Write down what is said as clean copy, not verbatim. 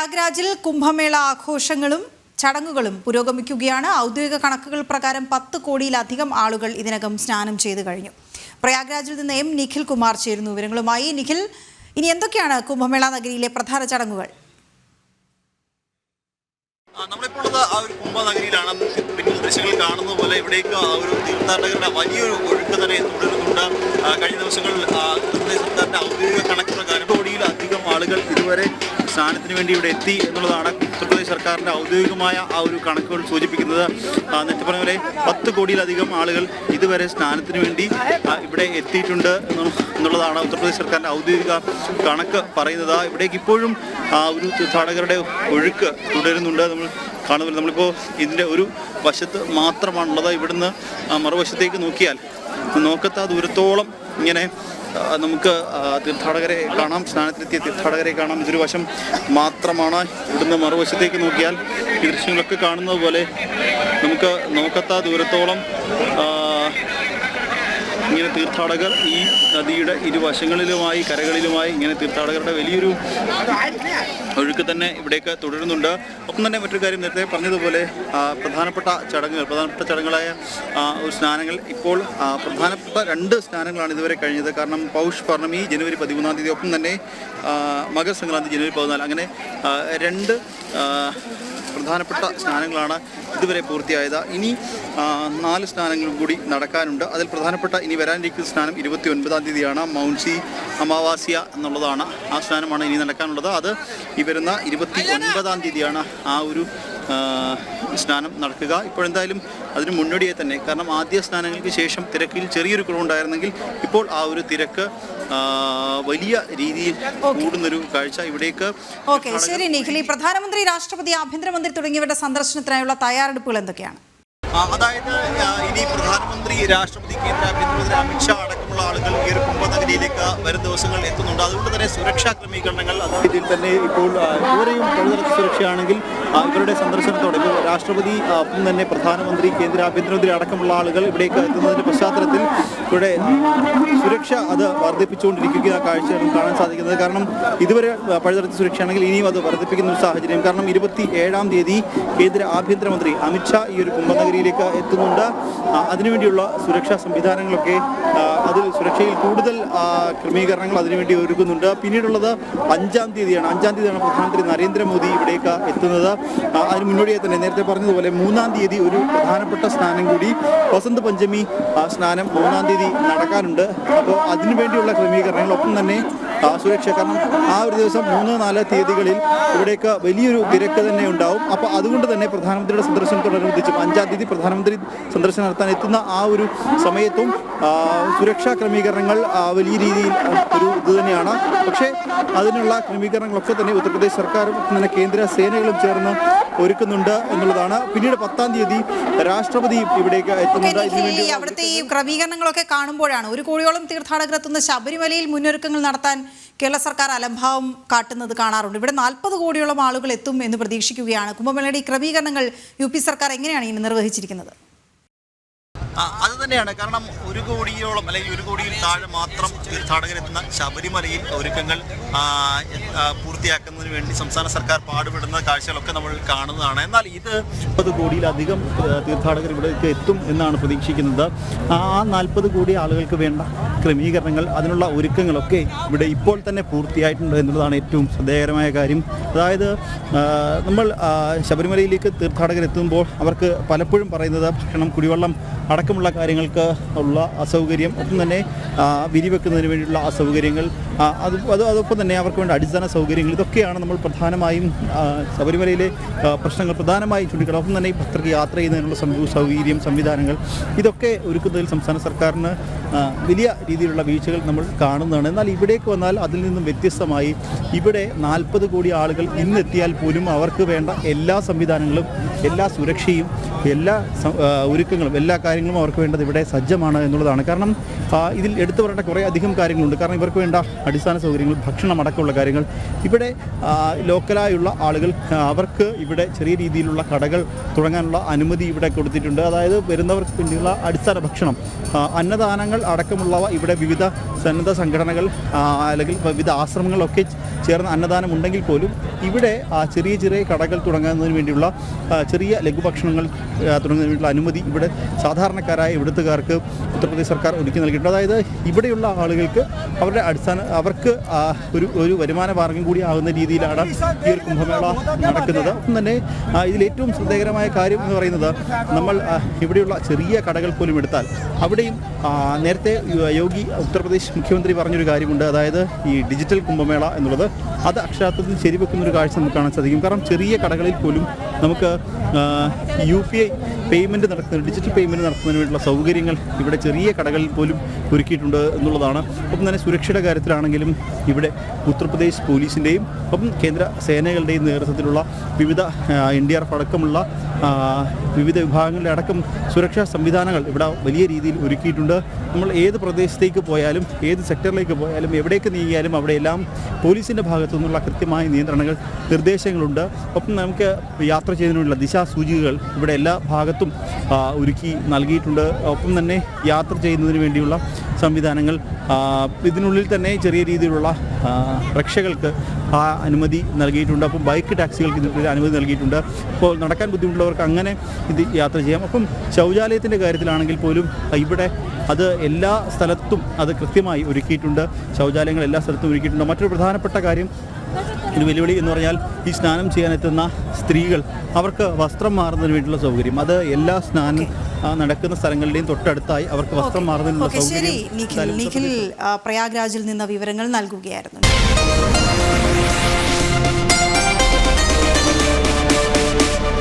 പ്രയാഗ്രാജിൽ കുംഭമേള ആഘോഷങ്ങളും ചടങ്ങുകളും പുരോഗമിക്കുകയാണ്. ഔദ്യോഗിക കണക്കുകൾ പ്രകാരം 10 കോടിയിലധികം ആളുകൾ ഇതിനകം സ്നാനം ചെയ്തു കഴിഞ്ഞു. പ്രയാഗ്രാജിൽ നിന്ന് എം നിഖിൽ കുമാർ ചേരുന്നു വിവരങ്ങളുമായി. നിഖിൽ, ഇനി എന്തൊക്കെയാണ് കുംഭമേള നഗരിയിലെ പ്രധാന ചടങ്ങുകൾ? നമ്മളിപ്പോൾ ആ ഒരു കുംഭനഗരിയിലാണ്. പിന്നിൽ ദൃശ്യങ്ങൾ കാണുന്നത് പോലെ ഇവിടേക്ക് ആ ഒരു തീർത്ഥാടകരുടെ വലിയൊരു ഒഴുക്ക് തന്നെ തുടരുന്നുണ്ട്. കഴിഞ്ഞ ദിവസങ്ങളിൽ സർക്കാരിന്റെ ഔദ്യോഗിക കണക്ക് പ്രകാരം കോടിയിലധികം ആളുകൾ ഇതുവരെ സ്നാനത്തിന് വേണ്ടി ഇവിടെ എത്തി എന്നുള്ളതാണ് ഉത്തർപ്രദേശ് സർക്കാരിന്റെ ഔദ്യോഗികമായ ആ ഒരു കണക്കുകൾ സൂചിപ്പിക്കുന്നത്. നേരത്തെ പറഞ്ഞ പോലെ 10 കോടിയിലധികം ആളുകൾ ഇതുവരെ സ്നാനത്തിന് വേണ്ടി ഇവിടെ എത്തിയിട്ടുണ്ട് എന്നുള്ളതാണ് ഉത്തർപ്രദേശ് സർക്കാരിന്റെ ഔദ്യോഗിക കണക്ക് പറയുന്നത്. ഇവിടേക്ക് ഇപ്പോഴും ഒരു തീർത്ഥാടകരുടെ ഒഴുക്ക് തുടരുന്നുണ്ട്. നമ്മളിപ്പോൾ ഇതിൻ്റെ ഒരു വശത്ത് മാത്രമാണുള്ളത്. ഇവിടുന്ന് മറുവശത്തേക്ക് നോക്കിയാൽ നോക്കത്ത ദൂരത്തോളം ഇങ്ങനെ നമുക്ക് തീർത്ഥാടകരെ കാണാം, സ്നാനത്തിലെത്തിയ തീർത്ഥാടകരെ കാണാം. ഇതൊരു വശം മാത്രമാണ്. ഇവിടുന്ന് മറുവശത്തേക്ക് നോക്കിയാൽ ഈ ദൃശ്യങ്ങളൊക്കെ കാണുന്നത് പോലെ നമുക്ക് നോക്കത്ത ദൂരത്തോളം ഇങ്ങനെ തീർത്ഥാടകർ ഈ നദിയുടെ ഇരുവശങ്ങളിലുമായി കരകളിലുമായി ഇങ്ങനെ തീർത്ഥാടകരുടെ വലിയൊരു ഒഴുക്ക് തന്നെ ഇവിടേക്ക് തുടരുന്നുണ്ട്. ഒപ്പം തന്നെ മറ്റൊരു കാര്യം, നേരത്തെ പറഞ്ഞതുപോലെ പ്രധാനപ്പെട്ട ചടങ്ങുകളായ സ്നാനങ്ങൾ ഇപ്പോൾ പ്രധാനപ്പെട്ട 2 സ്നാനങ്ങളാണ് ഇതുവരെ കഴിഞ്ഞത്. കാരണം പൗഷ് പൗർണമി ജനുവരി 13-ാം തീയതി, ഒപ്പം തന്നെ മകർ സംക്രാന്തി ജനുവരി 14. അങ്ങനെ 2 പ്രധാനപ്പെട്ട സ്നാനങ്ങളാണ് ഇതുവരെ പൂർത്തിയായത്. ഇനി 4 സ്നാനങ്ങളും കൂടി നടക്കാനുണ്ട്. അതിൽ പ്രധാനപ്പെട്ട ഇനി വരാനിരിക്കുന്ന സ്നാനം 29-ാം തീയതിയാണ്. മൗൻസി അമാവാസ്യ എന്നുള്ളതാണ്. ആ സ്നാനമാണ് ഇനി നടക്കാനുള്ളത്. അത് ഈ വരുന്ന 29-ാം തീയതിയാണ് ആ ഒരു സ്നാനം നടക്കുക. ഇപ്പോഴെന്തായാലും അതിന് മുന്നോടിയായി തന്നെ, കാരണം ആദ്യ സ്നാനങ്ങൾക്ക് ശേഷം തിരക്കിൽ ചെറിയൊരു കുറവുണ്ടായിരുന്നെങ്കിൽ ഇപ്പോൾ ആ ഒരു തിരക്ക് വലിയ രീതിയിൽ കൂടുന്നൊരു കാഴ്ച ഇവിടേക്ക്. ശരി നിഖിൽ, പ്രധാനമന്ത്രി, രാഷ്ട്രപതി, ആഭ്യന്തരമന്ത്രി തുടങ്ങിയവരുടെ സന്ദർശനത്തിനായുള്ള തയ്യാറെടുപ്പുകൾ എന്തൊക്കെയാണ്? അതായത് ഇനി പ്രധാനമന്ത്രി, രാഷ്ട്രപതി, കേന്ദ്ര ആഭ്യന്തരമന്ത്രി അമിത്ഷാ അടക്കമുള്ള ആളുകൾ ഈ ഒരു കുംഭനഗരിയിലേക്ക് വരും ദിവസങ്ങൾ എത്തുന്നുണ്ട്. അതുകൊണ്ട് തന്നെ സുരക്ഷാ ക്രമീകരണങ്ങൾ ഇതിൽ തന്നെ ഇപ്പോൾ ഇവരെയും പലതരത്തിൽ സുരക്ഷയാണെങ്കിൽ ഇവരുടെ സന്ദർശനത്തോടെ രാഷ്ട്രപതി, ഒപ്പം തന്നെ പ്രധാനമന്ത്രി, കേന്ദ്ര ആഭ്യന്തരമന്ത്രി അടക്കമുള്ള ആളുകൾ ഇവിടേക്ക് എത്തുന്നതിന്റെ പശ്ചാത്തലത്തിൽ ഇവിടെ സുരക്ഷ അത് വർദ്ധിപ്പിച്ചുകൊണ്ടിരിക്കുക കാഴ്ചയാണ് കാണാൻ സാധിക്കുന്നത്. കാരണം ഇതുവരെ പലതരത്തിൽ സുരക്ഷയാണെങ്കിൽ ഇനിയും അത് വർദ്ധിപ്പിക്കുന്ന ഒരു സാഹചര്യം. കാരണം 27-ാം തീയതി കേന്ദ്ര ആഭ്യന്തരമന്ത്രി അമിത്ഷാ ഈ ഒരു കുംഭനഗരിയിലേക്ക് എത്തുന്നുണ്ട്. അതിനുവേണ്ടിയുള്ള സുരക്ഷാ സംവിധാനങ്ങളൊക്കെ, അതിൽ സുരക്ഷയിൽ കൂടുതൽ ക്രമീകരണങ്ങൾ അതിനുവേണ്ടി ഒരുക്കുന്നുണ്ട്. പിന്നീടുള്ളത് 5-ാം തീയതിയാണ്. 5-ാം തീയതിയാണ് പ്രധാനമന്ത്രി നരേന്ദ്രമോദി ഇവിടേക്ക് എത്തുന്നത്. അതിന് മുന്നോടിയായി തന്നെ നേരത്തെ പറഞ്ഞതുപോലെ 3-ാം തീയതി ഒരു പ്രധാനപ്പെട്ട സ്നാനം കൂടി, വസന്ത് പഞ്ചമി സ്നാനം 3-ാം തീയതി നടക്കാനുണ്ട്. അപ്പോൾ അതിനുവേണ്ടിയുള്ള ക്രമീകരണങ്ങൾ, ഒപ്പം തന്നെ സുരക്ഷ. കാരണം ആ ഒരു ദിവസം 3-4 തീയതികളിൽ ഇവിടേക്ക് വലിയൊരു തിരക്ക് തന്നെ ഉണ്ടാവും. അപ്പോൾ അതുകൊണ്ട് തന്നെ പ്രധാനമന്ത്രിയുടെ സന്ദർശനത്തോടനുബന്ധിച്ചും 5-ാം തീയതി പ്രധാനമന്ത്രി സന്ദർശനം നടത്താൻ എത്തുന്ന ആ ഒരു സമയത്തും സുരക്ഷാ ക്രമീകരണങ്ങൾ വലിയ രീതിയിൽ ഒരു ഇത് തന്നെയാണ്. പക്ഷേ അതിനുള്ള ക്രമീകരണങ്ങളൊക്കെ തന്നെ ഉത്തർപ്രദേശ് സർക്കാരും തന്നെ കേന്ദ്ര സേനകളും ചേർന്ന് ഒരുക്കുന്നുണ്ട് എന്നുള്ളതാണ്. പിന്നീട് 10-ാം തീയതി രാഷ്ട്രപതി ഇവിടേക്ക് എത്തുന്നുണ്ട്. അവിടുത്തെ ഈ ക്രമീകരണങ്ങളൊക്കെ കാണുമ്പോഴാണ് 1 കോടിയോളം തീർത്ഥാടകർ എത്തുന്ന ശബരിമലയിൽ മുന്നൊരുക്കങ്ങൾ നടത്താൻ കേരള സർക്കാർ അലംഭാവം കാട്ടുന്നത് കാണാറുണ്ട്. ഇവിടെ 40 കോടിയോളം ആളുകൾ എത്തും എന്ന് പ്രതീക്ഷിക്കുകയാണ്. കുംഭമേളയുടെ ഈ ക്രമീകരണങ്ങൾ UP സർക്കാർ എങ്ങനെയാണ് ഇനി നിർവഹിച്ചിരിക്കുന്നത്? അത് തന്നെയാണ്. കാരണം 1 കോടിയോളം അല്ലെങ്കിൽ 1 കോടിയിൽ താഴെ മാത്രം തീർത്ഥാടകരെത്തുന്ന ശബരിമലയിൽ ഒരുക്കങ്ങൾ പൂർത്തിയാക്കുന്നതിന് വേണ്ടി സംസ്ഥാന സർക്കാർ പാടുപെടുന്ന കാഴ്ചകളൊക്കെ നമ്മൾ കാണുന്നതാണ്. എന്നാൽ ഇത് 40 കോടിയിലധികം തീർത്ഥാടകർ ഇവിടേക്ക് എത്തും എന്നാണ് പ്രതീക്ഷിക്കുന്നത്. ആ 40 കോടി ആളുകൾക്ക് വേണ്ട ക്രമീകരണങ്ങൾ, അതിനുള്ള ഒരുക്കങ്ങളൊക്കെ ഇവിടെ ഇപ്പോൾ തന്നെ പൂർത്തിയായിട്ടുണ്ട് എന്നുള്ളതാണ് ഏറ്റവും ശ്രദ്ധേയകരമായ കാര്യം. അതായത് നമ്മൾ ശബരിമലയിലേക്ക് തീർത്ഥാടകരെത്തുമ്പോൾ അവർക്ക് പലപ്പോഴും പറയുന്നത് ഭക്ഷണം, കുടിവെള്ളം അടക്കമുള്ള കാര്യങ്ങൾക്ക് ഉള്ള അസൗകര്യം, ഒപ്പം തന്നെ വിരിവെക്കുന്നതിന് വേണ്ടിയുള്ള അസൗകര്യങ്ങൾ, അതൊപ്പം തന്നെ അവർക്ക് വേണ്ട അടിസ്ഥാന സൗകര്യങ്ങൾ, ഇതൊക്കെയാണ് നമ്മൾ പ്രധാനമായും ശബരിമലയിലെ പ്രശ്നങ്ങൾ പ്രധാനമായും ചൂണ്ടിക്കാണും. ഒപ്പം തന്നെ ഈ ഭക്തർക്ക് യാത്ര ചെയ്യുന്നതിനുള്ള സൗകര്യം, സംവിധാനങ്ങൾ, ഇതൊക്കെ ഒരുക്കുന്നതിൽ സംസ്ഥാന സർക്കാരിന് വലിയ രീതിയിലുള്ള വീഴ്ചകൾ നമ്മൾ കാണുന്നതാണ്. എന്നാൽ ഇവിടേക്ക് വന്നാൽ അതിൽ നിന്നും വ്യത്യസ്തമായി ഇവിടെ 40 കോടി ആളുകൾ ഇന്നെത്തിയാൽ പോലും അവർക്ക് വേണ്ട എല്ലാ സംവിധാനങ്ങളും, എല്ലാ സുരക്ഷയും, എല്ലാ ഒരുക്കങ്ങളും, എല്ലാ കാര്യങ്ങളും സൗകര്യങ്ങളും അവർക്ക് വേണ്ടത് ഇവിടെ സജ്ജമാണ് എന്നുള്ളതാണ്. കാരണം ഇതിൽ എടുത്തു പറയേണ്ട കുറേ അധികം കാര്യങ്ങളുണ്ട്. കാരണം ഇവർക്ക് വേണ്ട അടിസ്ഥാന സൗകര്യങ്ങൾ, ഭക്ഷണം അടക്കമുള്ള കാര്യങ്ങൾ ഇവിടെ ലോക്കലായുള്ള ആളുകൾ അവർക്ക് ഇവിടെ ചെറിയ രീതിയിലുള്ള കടകൾ തുടങ്ങാനുള്ള അനുമതി ഇവിടെ കൊടുത്തിട്ടുണ്ട്. അതായത് വരുന്നവർക്ക് വേണ്ടിയുള്ള അടിസ്ഥാന ഭക്ഷണം, അന്നദാനങ്ങൾ അടക്കമുള്ളവ ഇവിടെ വിവിധ സന്നദ്ധ സംഘടനകൾ അല്ലെങ്കിൽ വിവിധ ആശ്രമങ്ങളൊക്കെ ചേർന്ന് അന്നദാനം ഉണ്ടെങ്കിൽ പോലും ഇവിടെ ചെറിയ ചെറിയ കടകൾ തുടങ്ങുന്നതിന് വേണ്ടിയുള്ള ചെറിയ ലഘുഭക്ഷണങ്ങൾ തുടങ്ങുന്നതിന് വേണ്ടിയുള്ള അനുമതി ഇവിടെ സാധാരണക്കാരായ ഇവിടുത്തുകാർക്ക് ഉത്തർപ്രദേശ് സർക്കാർ ഒരുക്കി നൽകിയിട്ടുണ്ട്. അതായത് ഇവിടെയുള്ള ആളുകൾക്ക് അവർക്ക് ഒരു വരുമാന മാർഗം കൂടി ആകുന്ന രീതിയിലാണ് ഈ ഒരു കുംഭമേള നടക്കുന്നത്. ഒപ്പം തന്നെ ഇതിലേറ്റവും ശ്രദ്ധേയകരമായ കാര്യം എന്ന് പറയുന്നത്, നമ്മൾ ഇവിടെയുള്ള ചെറിയ കടകൾ പോലും എടുത്താൽ അവിടെയും നേരത്തെ യോഗി ഉത്തർപ്രദേശ് മുഖ്യമന്ത്രി പറഞ്ഞൊരു കാര്യമുണ്ട്. അതായത് ഈ ഡിജിറ്റൽ കുംഭമേള എന്നുള്ളത് അത് അക്ഷരാർത്ഥത്തിൽ ശരിവെക്കുന്നൊരു കാഴ്ച നമുക്ക് കാണാൻ സാധിക്കും. കാരണം ചെറിയ കടകളിൽ പോലും നമുക്ക് UPI പേയ്മെൻറ്റ് നടത്തുന്ന ഡിജിറ്റൽ പേയ്മെൻറ്റ് നടത്തുന്നതിന് വേണ്ടിയുള്ള സൗകര്യങ്ങൾ ഇവിടെ ചെറിയ കടകളിൽ പോലും ഒരുക്കിയിട്ടുണ്ട് എന്നുള്ളതാണ്. ഒപ്പം തന്നെ സുരക്ഷയുടെ കാര്യത്തിലാണെങ്കിലും ഇവിടെ ഉത്തർപ്രദേശ് പോലീസിൻ്റെയും ഒപ്പം കേന്ദ്ര സേനകളുടെയും നേതൃത്വത്തിലുള്ള വിവിധ NDRF അടക്കമുള്ള വിവിധ വിഭാഗങ്ങളുടെ അടക്കം സുരക്ഷാ സംവിധാനങ്ങൾ ഇവിടെ വലിയ രീതിയിൽ ഒരുക്കിയിട്ടുണ്ട്. നമ്മൾ ഏത് പ്രദേശത്തേക്ക് പോയാലും, ഏത് സെക്ടറിലേക്ക് പോയാലും, എവിടേക്ക് നീങ്ങിയാലും അവിടെയെല്ലാം പോലീസിൻ്റെ ഭാഗത്തു നിന്നുള്ള കൃത്യമായ നിയന്ത്രണങ്ങൾ, നിർദ്ദേശങ്ങളുണ്ട്. ഒപ്പം നമുക്ക് യാത്ര ചെയ്യുന്നതിനുള്ള ദിശാസൂചികകൾ ഇവിടെ എല്ലാ ഭാഗത്തും ഒരുക്കി നൽകിയിട്ടുണ്ട്. ഒപ്പം തന്നെ യാത്ര ചെയ്യുന്നതിന് വേണ്ടിയുള്ള സംവിധാനങ്ങൾ, ഇതിനുള്ളിൽ തന്നെ ചെറിയ രീതിയിലുള്ള റിക്ഷകൾക്ക് അനുമതി നൽകിയിട്ടുണ്ട്. അപ്പം ബൈക്ക് ടാക്സികൾക്ക് ഇതിനുള്ളിൽ അനുമതി നൽകിയിട്ടുണ്ട്. അപ്പോൾ നടക്കാൻ ബുദ്ധിമുട്ടുള്ളവർക്ക് അങ്ങനെ ഇത് യാത്ര ചെയ്യാം. അപ്പം ശൗചാലയത്തിൻ്റെ കാര്യത്തിലാണെങ്കിൽ പോലും ഇവിടെ അത് എല്ലാ സ്ഥലത്തും അത് കൃത്യമായി ഒരുക്കിയിട്ടുണ്ട്. ശൗചാലയങ്ങൾ എല്ലാ സ്ഥലത്തും ഒരുക്കിയിട്ടുണ്ട്. മറ്റൊരു പ്രധാനപ്പെട്ട കാര്യം, ഒരു വെല്ലുവിളി എന്ന് പറഞ്ഞാൽ ഈ സ്നാനം ചെയ്യാനെത്തുന്ന സ്ത്രീകൾ അവർക്ക് വസ്ത്രം മാറുന്നതിന് വേണ്ടിയുള്ള സൗകര്യം, അത് എല്ലാ സ്നാനം നടക്കുന്ന സ്ഥലങ്ങളുടെയും തൊട്ടടുത്തായി അവർക്ക് വസ്ത്രം മാറുന്നതിനുള്ള സൗകര്യം. നിഖിൽ പ്രയാഗ്രാജിൽ നിന്ന് വിവരങ്ങൾ നൽകുകയായിരുന്നു.